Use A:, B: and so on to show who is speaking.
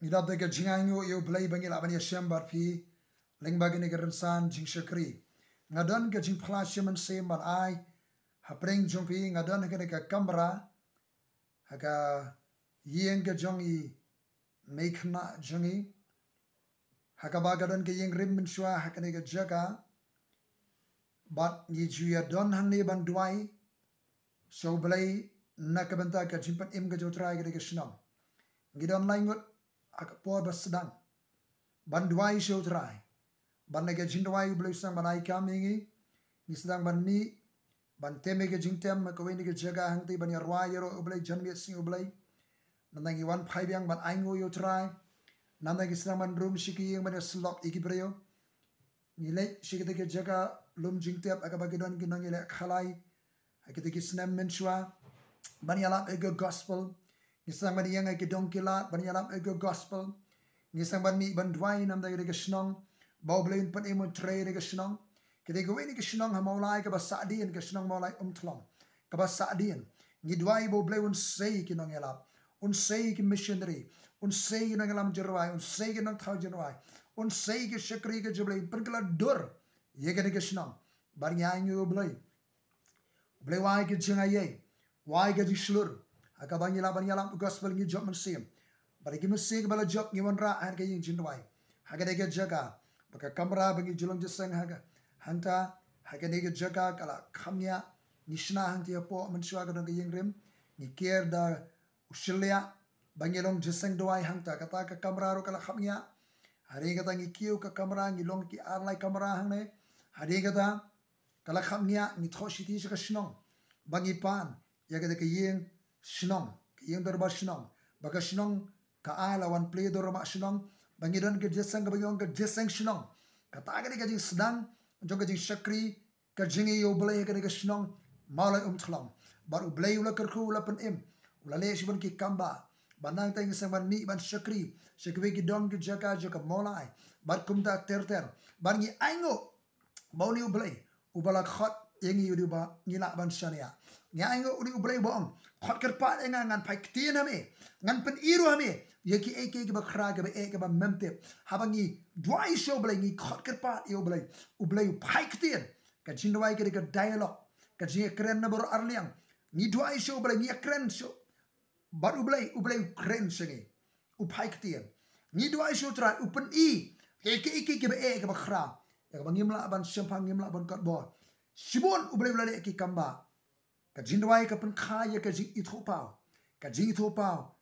A: ngidap de ke jinganyo yo blai bangi la bani shambar phi lengba gini ke rensan jing shakri ngadon ke jing phla shaman sem ban ai hapreng jongpi ngadon ke ke kamera haka yeng ke jongi mekhna jongi haka bagadon ke yeng rim shwa haka ne ke jaga bat ni juya don hang ne ban duai so blai nakabanta ke jimpan im ke jotra ke shnam ngidon laingot haka por basdang ban duai so trai ban ne ke jingduwai blai sang ban ai kamingi ni sedang ban ni ban teme ke jingtem ko weni ke jaga hang ti ban yarwa yero blai janmiet sing blai nandangi wan phai biang ban aingo yo trai nandangi sedang ban room shiki yang ban slok ikibreo nile shiki ke jaga lum jingtep aga bagidon ginang ile khalai akite ki snam menshwa ban yalap ego gospel nisang ban yang ke donkilat ban yalap ego gospel nisang ban mi ban dwai nam da ke shnong bau blain pan emon trei ke shnong kite go weni ke shnong ha maulai ke basadien ke shnong maulai thlong ke basadien ni dwai bo blai un sei ki nong yalap un sei ki missionary un sei ki nong yalam jerwai un sei ki nong thau jerwai un sei ki shakri ke jublai perkala dor ye ke shnong bar nya nyu blai blai wai ke jingaye wai ke jislur aka bangila ban yalam gospel ni job mensim bar ki mesik bala job ni wan ra har ke yin jindwai haga de ke jaga baka kamera bangi julong jeseng haga hanta haga de ke jaga kala khamya nishna hanti po menshwa ga dong yeng rim ni ker da ushilia bangilong jeseng doai hangta kata ka kamera ro kala khamya hari kata ngi kiu ka kamera ngi long ki arlai kamera hang ne hari kata kala khamya ni thoshi ti ka shnong bangi pan ya ga de ke yeng shnong yeng darba shnong baka shnong ka ala wan play do ma shnong bangi don ke jeseng ka bangong ke jeseng shnong kata ga de ke jing sedang jong ke jing shakri ka jingi yo blai ga de ke shnong malai thlong baru blai ula kerkhu ula pen im ula le shibon ki kamba banang tang sang ban mi ban shakri shakwe ki dong ki jaka jaka molai bar kumta ter bar ni aingo bauni ublai ubala khot yengi yudu ba ngila ban shania nya aingo uri ublai bong khot kerpa enga ngan pai ktina me ngan pen iru me yeki eke ki ba khra ke ba eke ba memte habangi dwai show blai ni khot kerpa yo ublai pai ktin ka jindwai ke ka dialogue ka jing kren na bor arliang ni dwai show blai ni kren show bar ublai kren senge upai ktin ni dwai show tra upen i eke ke ba eke ba khra ya ba ngimla ban champang ngimla ban kat bor Shibon ublai ulale ki kamba ka jindwai ka pynkha ya ka jingithuhpaw